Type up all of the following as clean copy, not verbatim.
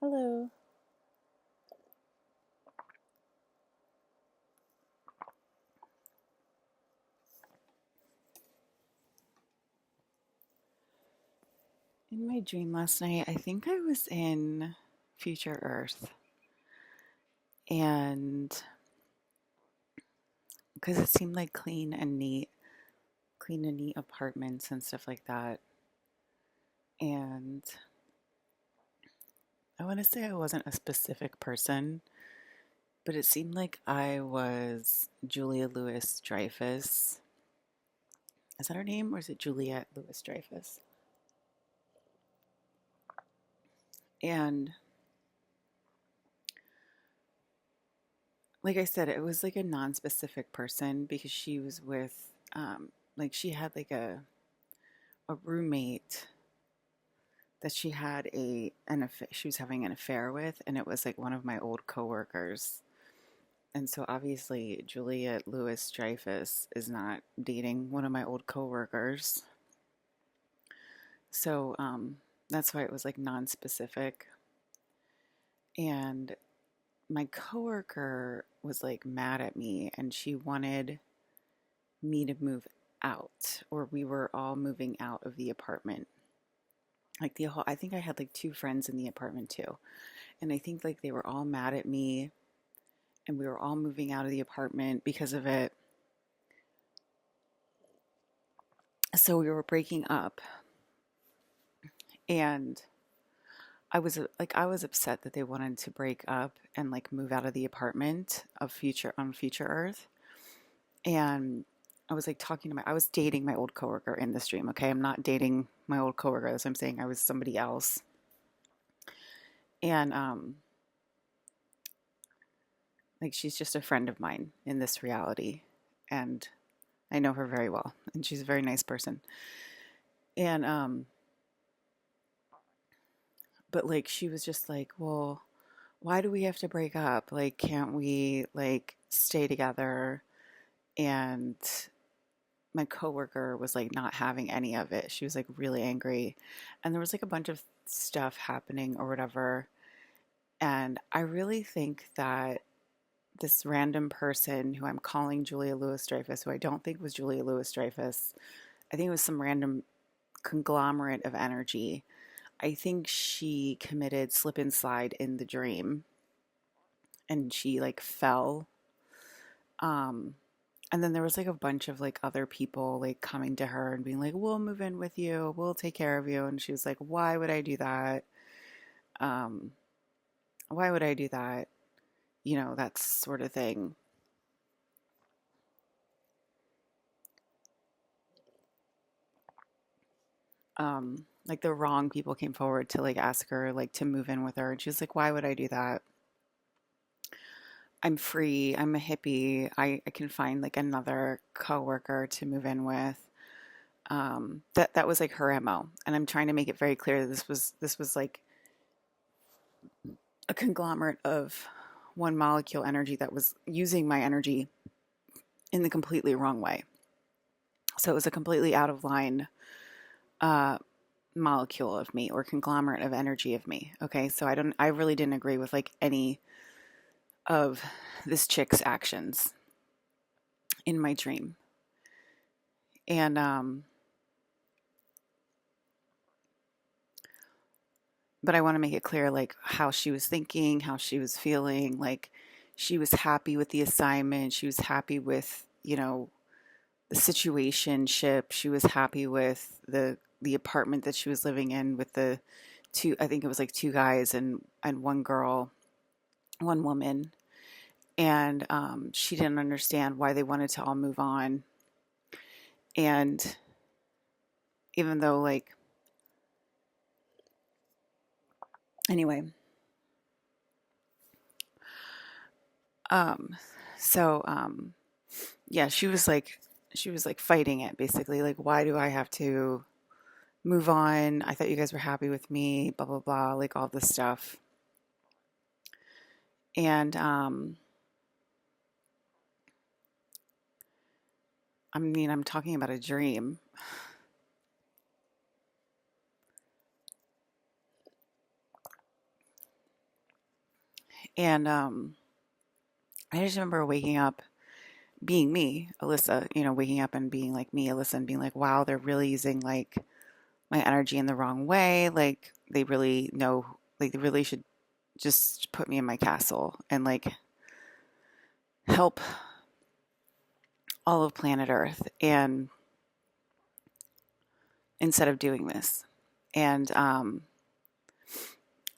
Hello. In my dream last night, I think I was in future Earth. And because it seemed like clean and neat apartments and stuff like that. And I want to say I wasn't a specific person, but it seemed like I was Julia Louis Dreyfus. Is that her name, or is it Juliette Louis Dreyfus? And like I said, it was like a non-specific person because she was with, like she had like a roommate that she had she was having an affair with, and it was like one of my old coworkers. And so obviously Juliet Louis Dreyfus is not dating one of my old coworkers. So that's why it was like non-specific. And my coworker was like mad at me, and she wanted me to move out, or we were all moving out of the apartment. Like the whole, I think I had like two friends in the apartment too. And I think like they were all mad at me, and we were all moving out of the apartment because of it. So we were breaking up, and I was upset that they wanted to break up and like move out of the apartment of future Earth. And I was dating my old coworker in the stream. Okay, I'm not dating my old coworker. That's what I'm saying. I was somebody else. And like she's just a friend of mine in this reality, and I know her very well, and she's a very nice person. And but like she was just like, well, why do we have to break up? Like, can't we like stay together? And my coworker was like not having any of it. She was like really angry, and there was like a bunch of stuff happening or whatever. And I really think that this random person who I'm calling Julia Louis Dreyfus, who I don't think was Julia Louis Dreyfus, I think it was some random conglomerate of energy. I think she committed slip and slide in the dream, and she like fell. Um, and then there was like a bunch of like other people like coming to her and being like, "We'll move in with you. We'll take care of you." And she was like, "Why would I do that? Um, why would I do that?" You know, that sort of thing. Like the wrong people came forward to like ask her like to move in with her, and she was like, "Why would I do that? I'm free. I'm a hippie. I can find like another coworker to move in with." That was like her MO, and I'm trying to make it very clear that this was like a conglomerate of one molecule energy that was using my energy in the completely wrong way. So it was a completely out of line uh, molecule of me, or conglomerate of energy of me. Okay, so I really didn't agree with like any of this chick's actions in my dream. And but I want to make it clear like how she was thinking, how she was feeling, like she was happy with the assignment, she was happy with, you know, the situationship, she was happy with the apartment that she was living in with the two, I think it was like two guys and one girl, one woman. And she didn't understand why they wanted to all move on. And even though like anyway, um so yeah, she was like fighting it basically, like, why do I have to move on? I thought you guys were happy with me, blah blah blah, like all this stuff. And I mean, I'm talking about a dream. And I just remember waking up, being me, Alyssa, waking up and being like me, Alyssa, and being like, wow, they're really using like my energy in the wrong way. Like they really know, like they really should just put me in my castle and like help all of planet Earth. And instead of doing this, and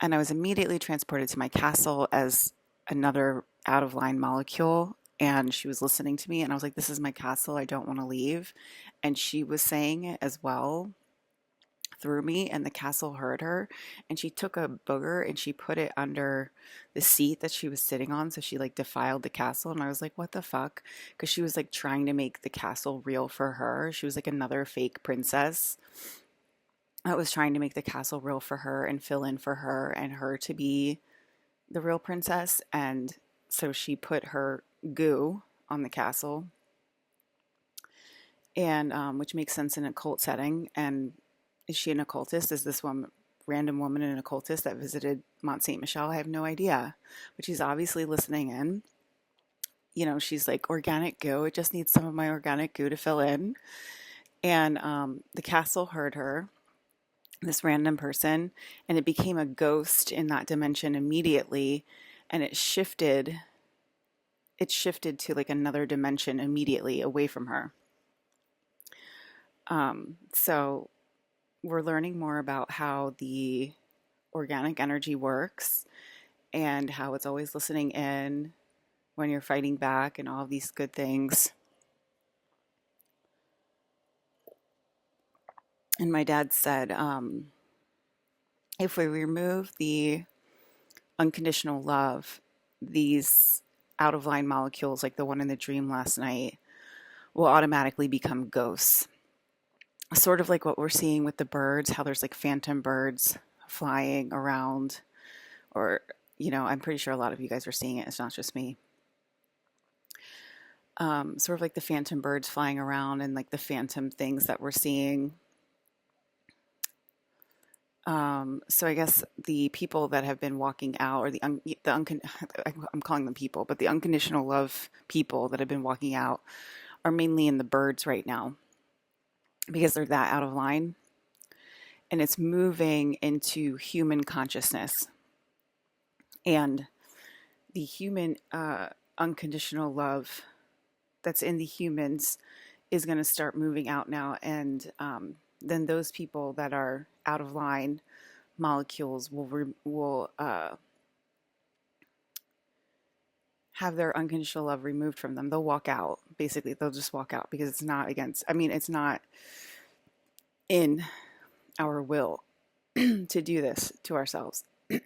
and I was immediately transported to my castle as another out of line molecule. And she was listening to me, and I was like, this is my castle. I don't want to leave. And she was saying it as well through me, and the castle heard her. And she took a booger and she put it under the seat that she was sitting on. So she like defiled the castle. And I was like, what the fuck? Because she was like trying to make the castle real for her. She was like another fake princess that was trying to make the castle real for her and fill in for her and her to be the real princess. And so she put her goo on the castle, and which makes sense in a cult setting. And is she an occultist? Is this one random woman an occultist that visited Mont Saint Michel? I have no idea, but she's obviously listening in. She's like, organic goo. It just needs some of my organic goo to fill in. And the castle heard her, this random person, and it became a ghost in that dimension immediately. And it shifted to like another dimension immediately away from her. So we're learning more about how the organic energy works and how it's always listening in when you're fighting back and all of these good things. And my dad said, if we remove the unconditional love, these out of line molecules, like the one in the dream last night, will automatically become ghosts. Sort of like what we're seeing with the birds, how there's like phantom birds flying around, or, I'm pretty sure a lot of you guys are seeing it. It's not just me. Sort of like the phantom birds flying around and like the phantom things that we're seeing. So I guess the people that have been walking out, or I'm calling them people, but the unconditional love people that have been walking out are mainly in the birds right now because they're that out of line. And it's moving into human consciousness. And the human unconditional love that's in the humans is going to start moving out now. And then those people that are out of line molecules will have their unconditional love removed from them. They'll walk out. Basically, they'll just walk out because it's not it's not in our will to do this to ourselves. Like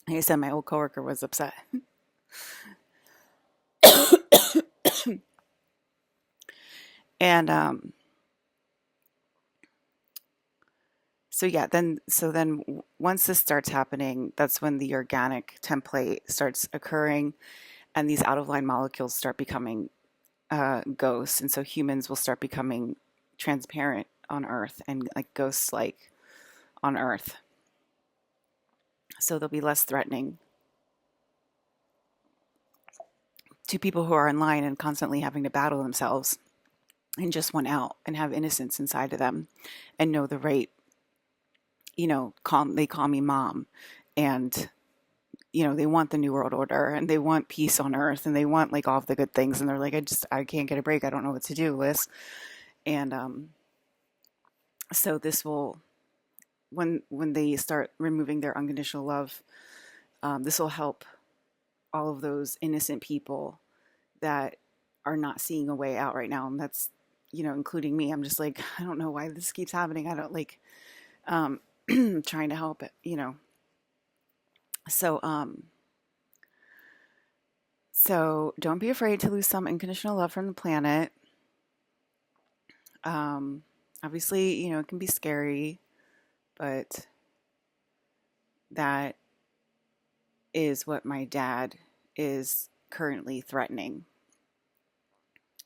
I said, my old coworker was upset. And so then once this starts happening, that's when the organic template starts occurring, and these out of line molecules start becoming ghosts, and so humans will start becoming transparent on Earth and like ghosts like on Earth. So they'll be less threatening to people who are online and constantly having to battle themselves and just want out and have innocence inside of them and know the right, they call me mom, and they want the new world order and they want peace on Earth and they want like all of the good things, and they're like, I can't get a break. I don't know what to do, Liz. And so this will, when they start removing their unconditional love, this will help all of those innocent people that are not seeing a way out right now. And that's, including me. I'm just like, I don't know why this keeps happening. I don't like trying to help it, So so don't be afraid to lose some unconditional love from the planet. Obviously, it can be scary, but that is what my dad is currently threatening,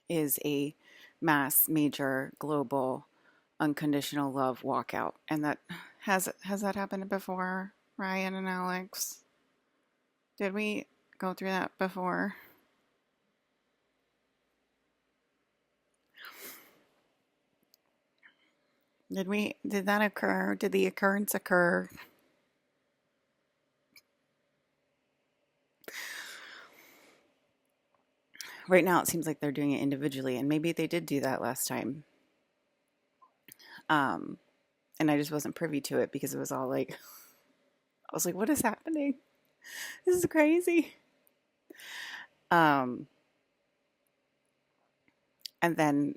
is a mass, major, global, unconditional love walkout. And that has that happened before, Ryan and Alex? Did we go through that before? Did that occur? Did the occurrence occur? Right now, it seems like they're doing it individually, and maybe they did do that last time. Um, and I just wasn't privy to it because it was all like, I was like, what is happening? This is crazy. Um, and then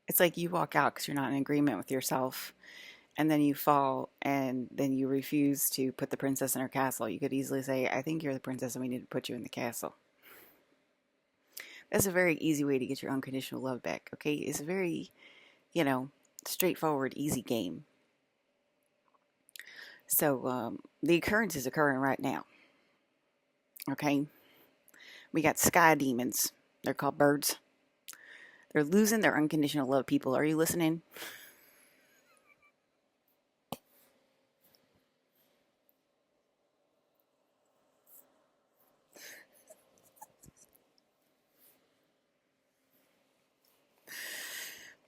it's like you walk out because you're not in agreement with yourself, and then you fall, and then you refuse to put the princess in her castle. You could easily say, I think you're the princess, and we need to put you in the castle. That's a very easy way to get your unconditional love back, okay? It's a very, you know, straightforward, easy game. So the occurrence is occurring right now, okay? We got sky demons. They're called birds. They're losing their unconditional love, people. Are you listening?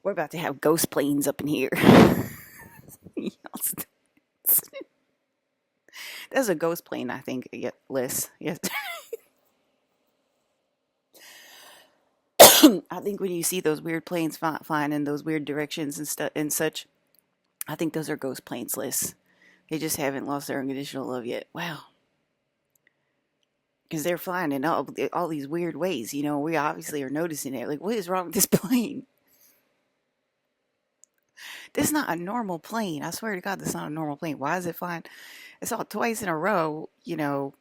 We're about to have ghost planes up in here. That's a ghost plane, I think. Yeah, Liz. Yes. I think when you see those weird planes flying in those weird directions and stuff and such, I think those are ghost planes, Liz. They just haven't lost their unconditional love yet. Wow. Because they're flying in all these weird ways. You know, we obviously are noticing it. Like, what is wrong with this plane? This is not a normal plane. I swear to God, this is not a normal plane. Why is it flying? I saw it twice in a row. You know,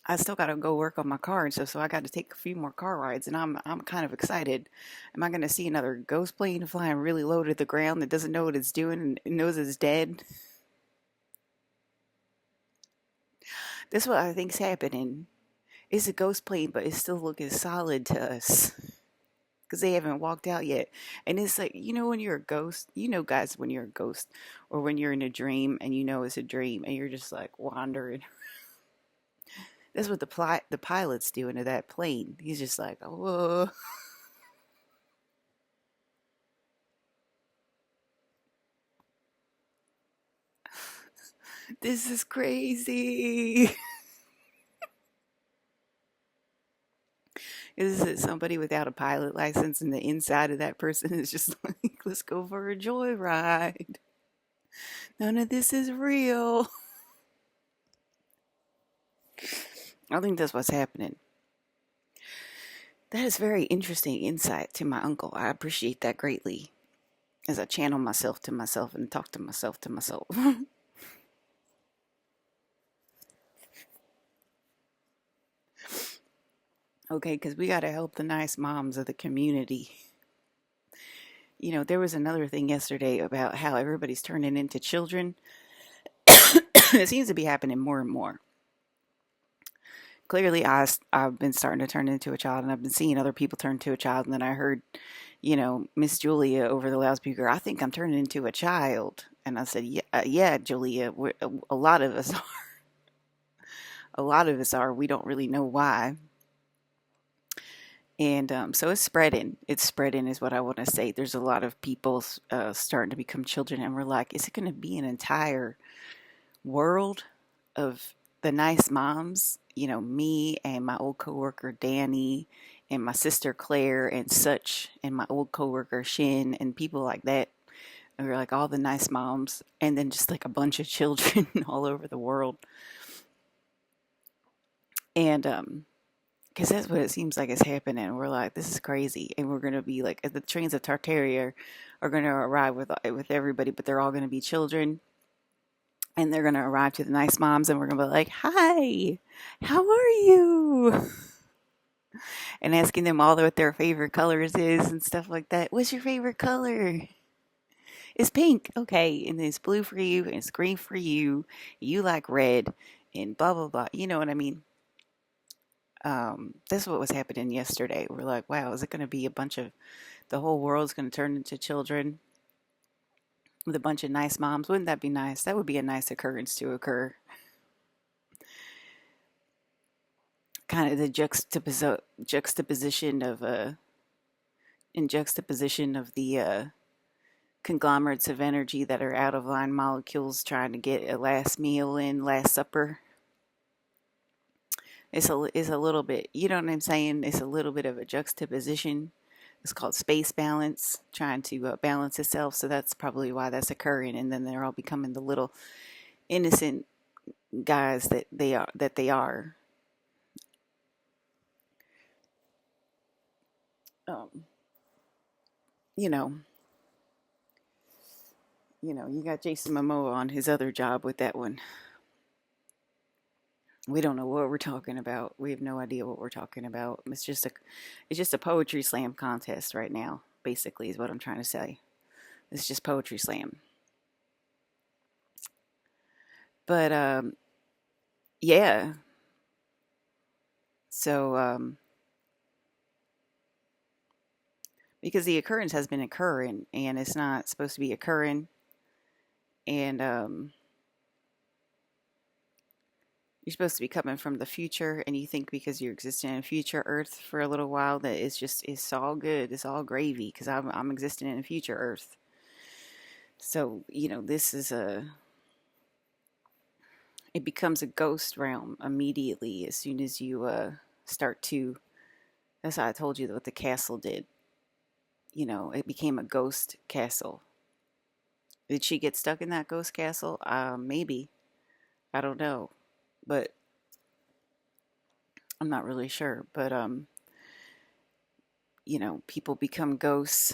I still got to go work on my car and stuff, so I got to take a few more car rides, and I'm kind of excited. Am I going to see another ghost plane flying really low to the ground that doesn't know what it's doing and knows it's dead? This is what I think's happening. It's a ghost plane, but it's still looking solid to us because they haven't walked out yet. And it's like, you know, when you're a ghost, you know, guys, when you're a ghost or when you're in a dream and you know it's a dream and you're just like wandering. That's what the pilot's doing to that plane. He's just like, oh, this is crazy. Is it somebody without a pilot license and the inside of that person is just like, let's go for a joyride. None of this is real. I think that's what's happening. That is very interesting insight to my uncle. I appreciate that greatly as I channel myself to myself and talk to myself to myself. Okay, because we got to help the nice moms of the community. You know, there was another thing yesterday about how everybody's turning into children. It seems to be happening more and more. Clearly, I've been starting to turn into a child, and I've been seeing other people turn into a child. And then I heard, you know, Miss Julia over the loudspeaker, I think I'm turning into a child. And I said, yeah, yeah, Julia, a lot of us are. A lot of us are. We don't really know why. And so it's spreading. It's spreading, is what I want to say. There's a lot of people starting to become children, and we're like, is it going to be an entire world of the nice moms? You know, me and my old coworker Danny, and my sister Claire, and such, and my old coworker Shin, and people like that. And we're like all the nice moms, and then just like a bunch of children all over the world. And because that's what it seems like is happening. We're like, this is crazy, and we're gonna be like, the trains of Tartaria are gonna arrive with everybody, but they're all gonna be children, and they're gonna arrive to the nice moms, and we're gonna be like, hi, how are you? And asking them all what their favorite colors is and stuff like that. What's your favorite color? It's pink, okay, and it's blue for you, and it's green for you. You like red, and blah blah blah. You know what I mean? This is what was happening yesterday. We're like, wow, is it going to be a bunch of the whole world's going to turn into children with a bunch of nice moms? Wouldn't that be nice? That would be a nice occurrence to occur. kind of the juxtaposition of in juxtaposition of the conglomerates of energy that are out of line molecules trying to get a last meal in, last supper. It's a little bit, you know what I'm saying? It's a little bit of a juxtaposition. It's called space balance, trying to balance itself. So that's probably why that's occurring. And then they're all becoming the little innocent guys that they are. Um, you know, you got Jason Momoa on his other job with that one. We don't know what we're talking about. We have no idea what we're talking about. It's just a poetry slam contest right now. Basically, is what I'm trying to say. It's just poetry slam. But yeah. So because the occurrence has been occurring and it's not supposed to be occurring, and you're supposed to be coming from the future, and you think because you're existing in future Earth for a little while that it's all good, it's all gravy because I'm existing in a future Earth. So this is it becomes a ghost realm immediately as soon as you start to. That's how I told you what the castle did. It became a ghost castle. Did she get stuck in that ghost castle? Maybe. I don't know, but I'm not really sure. But people become ghosts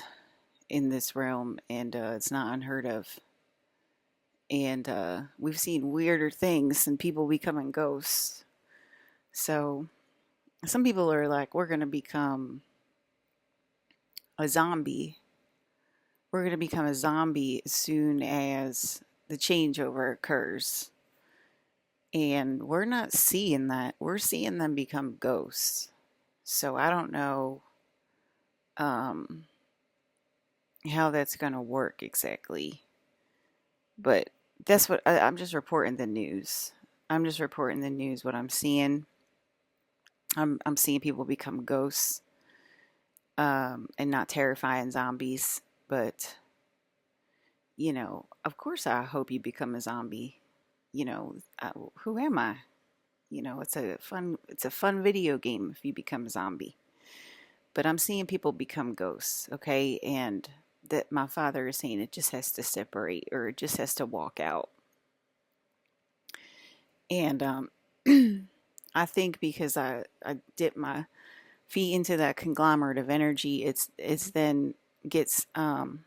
in this realm, and it's not unheard of. And we've seen weirder things than people becoming ghosts. So some people are like, we're going to become a zombie. We're going to become a zombie as soon as the changeover occurs. And we're not seeing that. We're seeing them become ghosts. So I don't know how that's going to work exactly. But that's what I'm just reporting the news. I'm just reporting the news, what I'm seeing. I'm seeing people become ghosts and not terrifying zombies. But, of course I hope you become a zombie. Who am I? It's a fun video game if you become a zombie. But I'm seeing people become ghosts, okay? And that my father is saying it just has to separate or it just has to walk out. And I think because I dip my feet into that conglomerate of energy, it's then gets the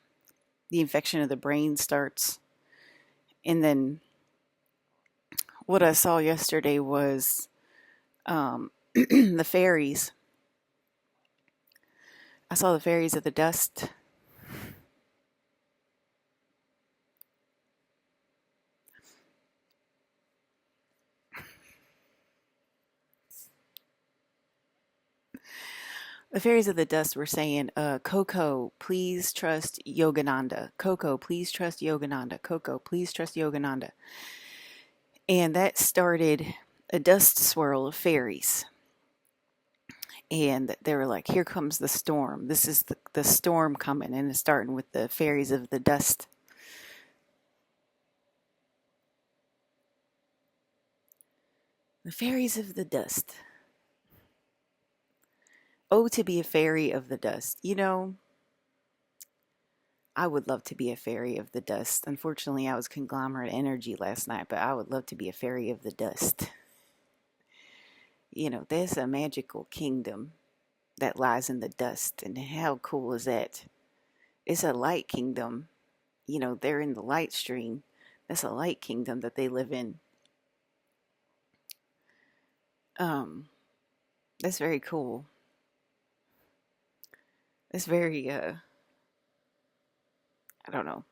infection of the brain starts. And then what I saw yesterday was the fairies. I saw the fairies of the dust. The fairies of the dust were saying, Coco, please trust Yogananda. Coco, please trust Yogananda. Coco, please trust Yogananda. And that started a dust swirl of fairies. And they were like, here comes the storm. This is the storm coming. And it's starting with the fairies of the dust. The fairies of the dust. Oh, to be a fairy of the dust. I would love to be a fairy of the dust. Unfortunately, I was conglomerate energy last night, but I would love to be a fairy of the dust. There's a magical kingdom that lies in the dust. And how cool is that? It's a light kingdom. They're in the light stream. That's a light kingdom that they live in. That's very cool. It's very, I don't know.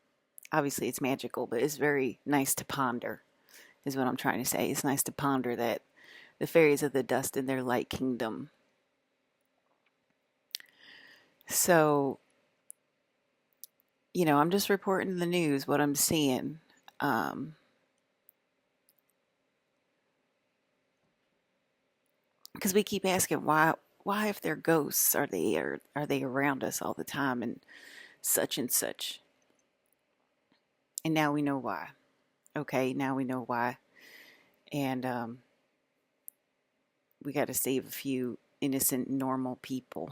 Obviously, it's magical, but it's very nice to ponder, is what I'm trying to say. It's nice to ponder that the fairies of the dust in their light kingdom. So, I'm just reporting the news, what I'm seeing. because we keep asking why if they're ghosts are they around us all the time and such and such. And now we know why. Okay, now we know why. And we got to save a few innocent normal people,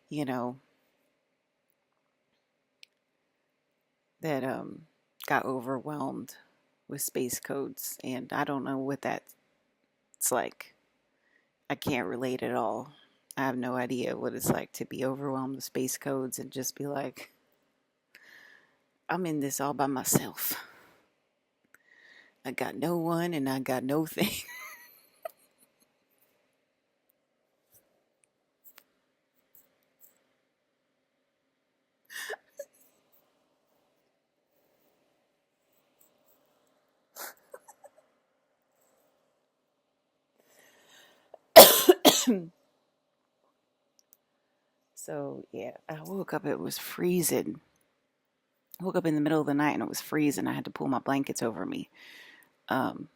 you know, that got overwhelmed with space codes, and I don't know what that's like. I can't relate at all. I have no idea what it's like to be overwhelmed with space codes and just be like, I'm in this all by myself. I got no one and I got no thing. So, yeah, I woke up, it was freezing. I woke up in the middle of the night and it was freezing. I had to pull my blankets over me. Um,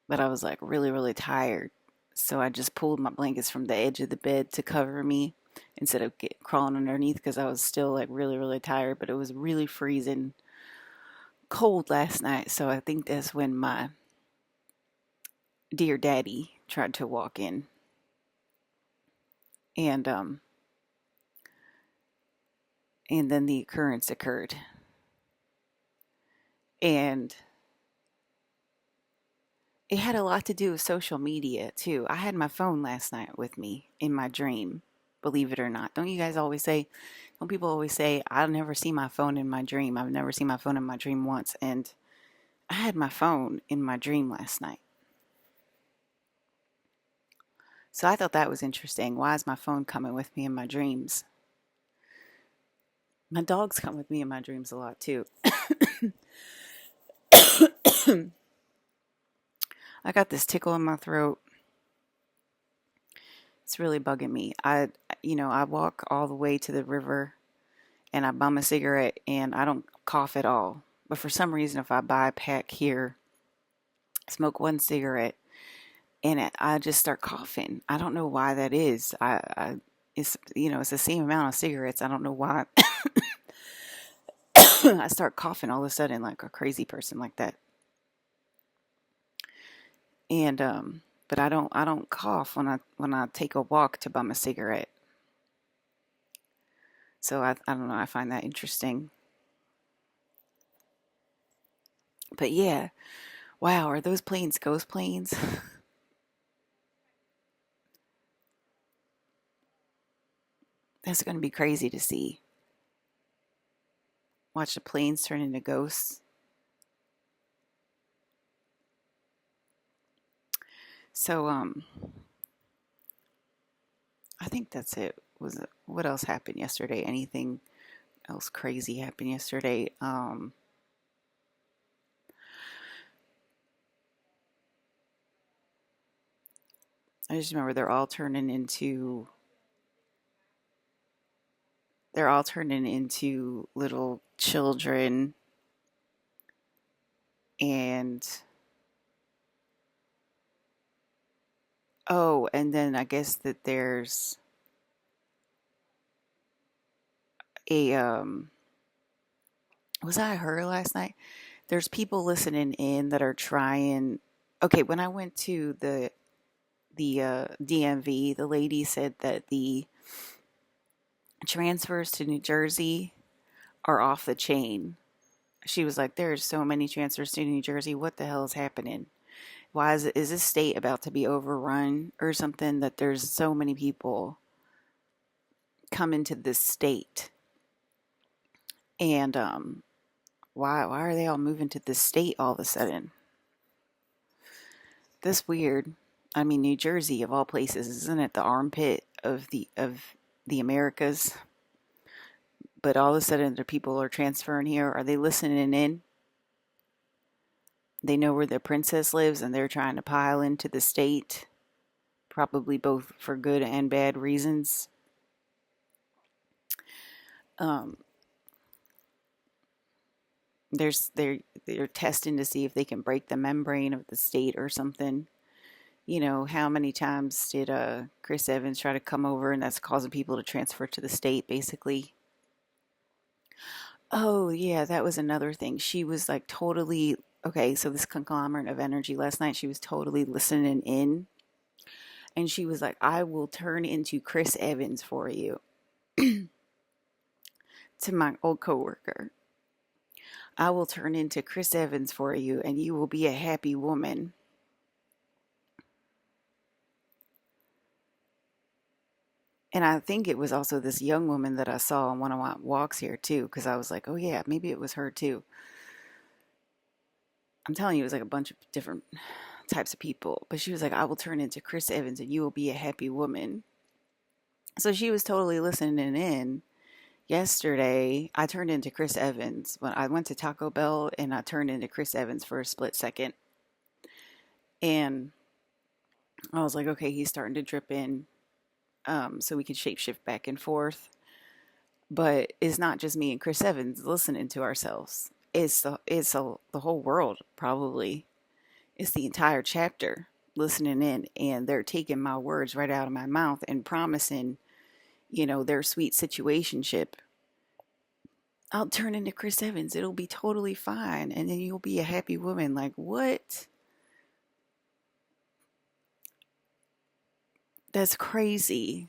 but I was like really, really tired. So I just pulled my blankets from the edge of the bed to cover me instead of crawling underneath because I was still like really, really tired. But it was really freezing cold last night. So I think that's when my dear daddy tried to walk in. And and then the occurrence occurred. And it had a lot to do with social media too. I had my phone last night with me in my dream, believe it or not. Don't you guys always say, don't people always say, I'll never see my phone in my dream? I've never seen my phone in my dream once. And I had my phone in my dream last night. So I thought that was interesting. Why is my phone coming with me in my dreams? My dogs come with me in my dreams a lot too. I got this tickle in my throat. It's really bugging me. I walk all the way to the river and I bum a cigarette and I don't cough at all. But for some reason, if I buy a pack here, smoke one cigarette, and I just start coughing. I don't know why that is. It's the same amount of cigarettes. I don't know why I start coughing all of a sudden like a crazy person like that. And but I don't cough when I take a walk to bum a cigarette. So I don't know. I find that interesting. But yeah, wow, are those planes ghost planes? That's going to be crazy to see. Watch the planes turn into ghosts. So I think that's it. What else happened yesterday? Anything else crazy happened yesterday? I just remember they're all turning into little children, and oh, and then I guess that there's a was I her last night? There's people listening in that are trying. Okay, when I went to the DMV, the lady said that the transfers to New Jersey are off the chain. She was like, "There's so many transfers to New Jersey. What the hell is happening? Why is this state about to be overrun or something? That there's so many people coming to this state, and why are they all moving to this state all of a sudden? That's weird. I mean, New Jersey of all places, isn't it the armpit of the Americas? But all of a sudden, the people are transferring here. Are they listening in? They know where their princess lives, and they're trying to pile into the state, probably both for good and bad reasons. Um, they're testing to see if they can break the membrane of the state or something. How many times did Chris Evans try to come over and that's causing people to transfer to the state, basically? Oh, yeah, that was another thing. She was like totally okay. So, this conglomerate of energy last night, she was totally listening in. And she was like, I will turn into Chris Evans for you to my old coworker. I will turn into Chris Evans for you and you will be a happy woman. And I think it was also this young woman that I saw on one of my walks here too, because I was like, oh yeah, maybe it was her too. I'm telling you, it was like a bunch of different types of people. But she was like, I will turn into Chris Evans and you will be a happy woman. So she was totally listening in. Yesterday, I turned into Chris Evans when I went to Taco Bell and I turned into Chris Evans for a split second. And I was like, okay, he's starting to drip in, so we can shapeshift back and forth. But it's not just me and Chris Evans listening to ourselves. The whole world probably. It's the entire chapter listening in, and they're taking my words right out of my mouth and promising, their sweet situationship. I'll turn into Chris Evans. It'll be totally fine, and then you'll be a happy woman. Like what? That's crazy.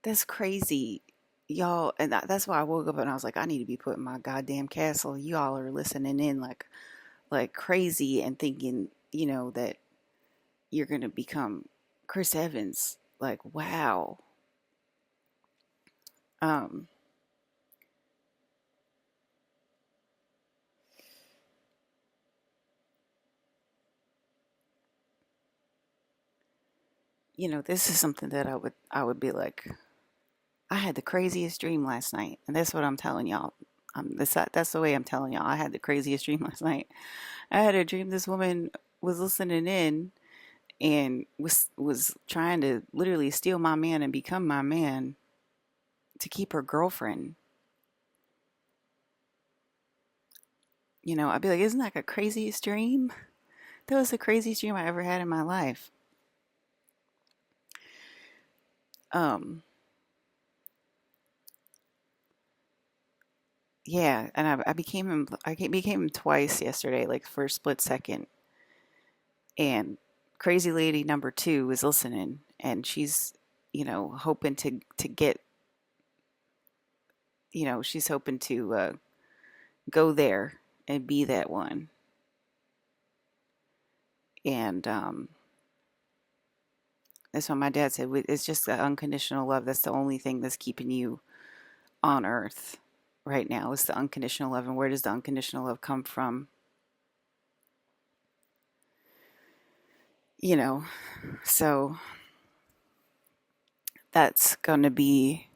That's crazy. Y'all, and that's why I woke up and I was like, I need to be put in my goddamn castle. Y'all are listening in like crazy and thinking, that you're gonna become Chris Evans. Like, wow. Um, this is something that I would be like, I had the craziest dream last night, and that's what I'm telling y'all. That's the way I'm telling y'all. I had the craziest dream last night. I had a dream this woman was listening in and was trying to literally steal my man and become my man to keep her girlfriend. I'd be like, isn't that the craziest dream? That was the craziest dream I ever had in my life. Um, yeah, and I became him. Became him twice yesterday, like for a split second. And crazy lady number two was listening, and she's, hoping to get, she's hoping to go there and be that one. And that's what my dad said. It's just the unconditional love. That's the only thing that's keeping you on earth right now. Is the unconditional love. And where does the unconditional love come from? You know, so that's going to be,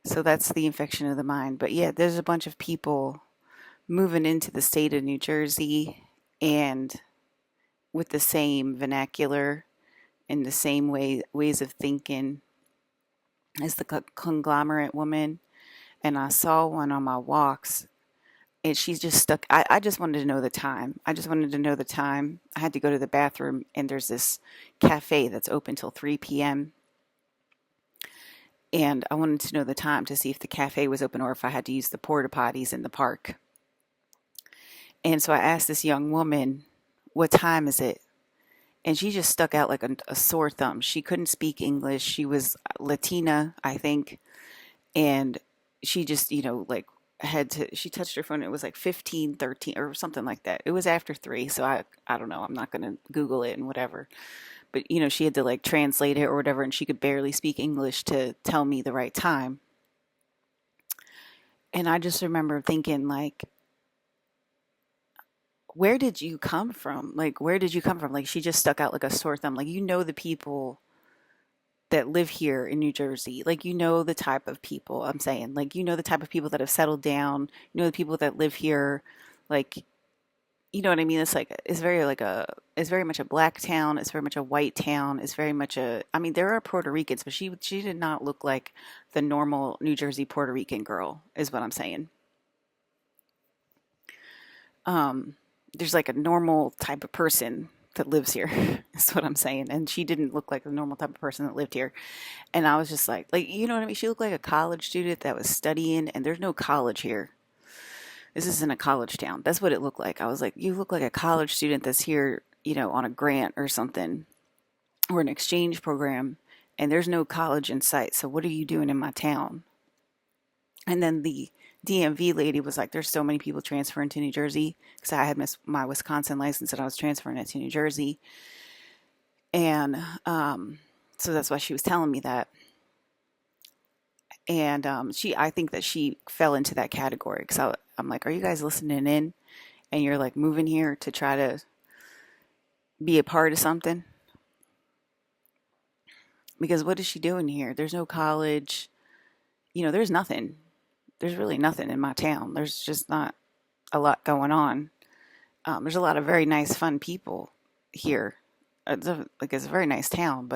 so that's the infection of the mind. But yeah, there's a bunch of people moving into the state of New Jersey and with the same vernacular and the same ways of thinking as the conglomerate woman. And I saw one on my walks, and she's just stuck. I just wanted to know the time. I just wanted to know the time. I had to go to the bathroom, and there's this cafe that's open till 3 p.m. And I wanted to know the time to see if the cafe was open or if I had to use the porta potties in the park. And so I asked this young woman, what time is it? And she just stuck out like a sore thumb. She couldn't speak English. She was Latina, I think. And she just, like she touched her phone. It was like 15:13 or something like that. It was after 3. So I don't know. I'm not going to Google it and whatever. But, she had to like translate it or whatever. And she could barely speak English to tell me the right time. And I just remember thinking, like, where did you come from? Like, where did you come from? Like, she just stuck out like a sore thumb. Like, the people that live here in New Jersey. Like, the type of people I'm saying. Like, the type of people that have settled down. The people that live here. Like, you know what I mean? It's very much a black town. It's very much a white town. It's very much I mean, there are Puerto Ricans, but she did not look like the normal New Jersey Puerto Rican girl, is what I'm saying. Um, there's like a normal type of person that lives here. Is what I'm saying. And she didn't look like the normal type of person that lived here. And I was just like, you know what I mean? She looked like a college student that was studying, and there's no college here. This isn't a college town. That's what it looked like. I was like, you look like a college student that's here, on a grant or something, or an exchange program, and there's no college in sight. So what are you doing in my town? And then the DMV lady was like, there's so many people transferring to New Jersey, because I had missed my Wisconsin license and I was transferring it to New Jersey. And so that's why she was telling me that. And I think that she fell into that category, because I'm like, are you guys listening in? And you're like moving here to try to be a part of something? Because what is she doing here? There's no college. There's nothing. There's really nothing in my town. There's just not a lot going on. There's a lot of very nice, fun people here. It's a very nice town,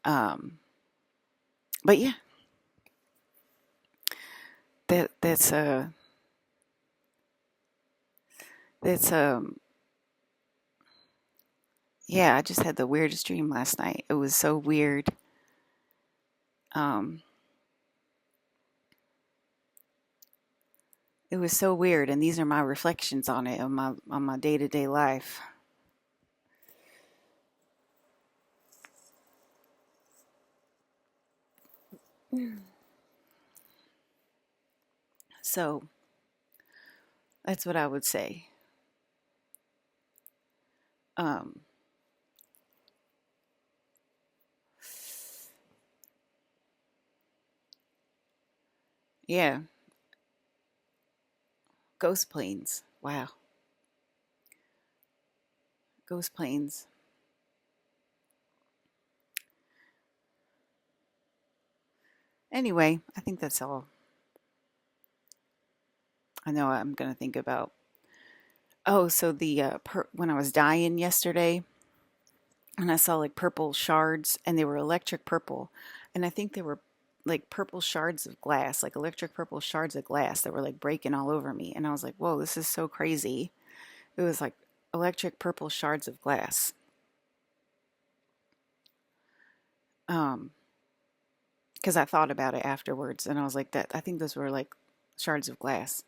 um, but yeah, that's that's yeah. I just had the weirdest dream last night. It was so weird. Um, it was so weird, and these are my reflections on it on my day-to-day life. So that's what I would say. Um, yeah, ghost planes. Wow, ghost planes. Anyway, I think that's all I know I'm gonna think about. Oh, so when I was dying yesterday, and I saw like purple shards, and they were electric purple, and I think they were like purple shards of glass, like electric purple shards of glass that were like breaking all over me, and I was like, whoa, this is so crazy. It was like electric purple shards of glass. Um, because I thought about it afterwards, and I was like, that I think those were like shards of glass.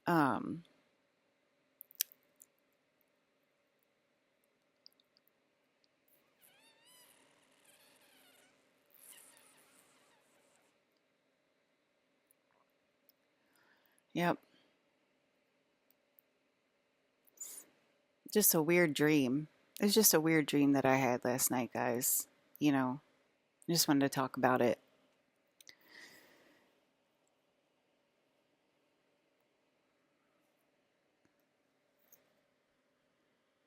Um, yep, just a weird dream. It's just a weird dream that I had last night, guys. You know, I just wanted to talk about it.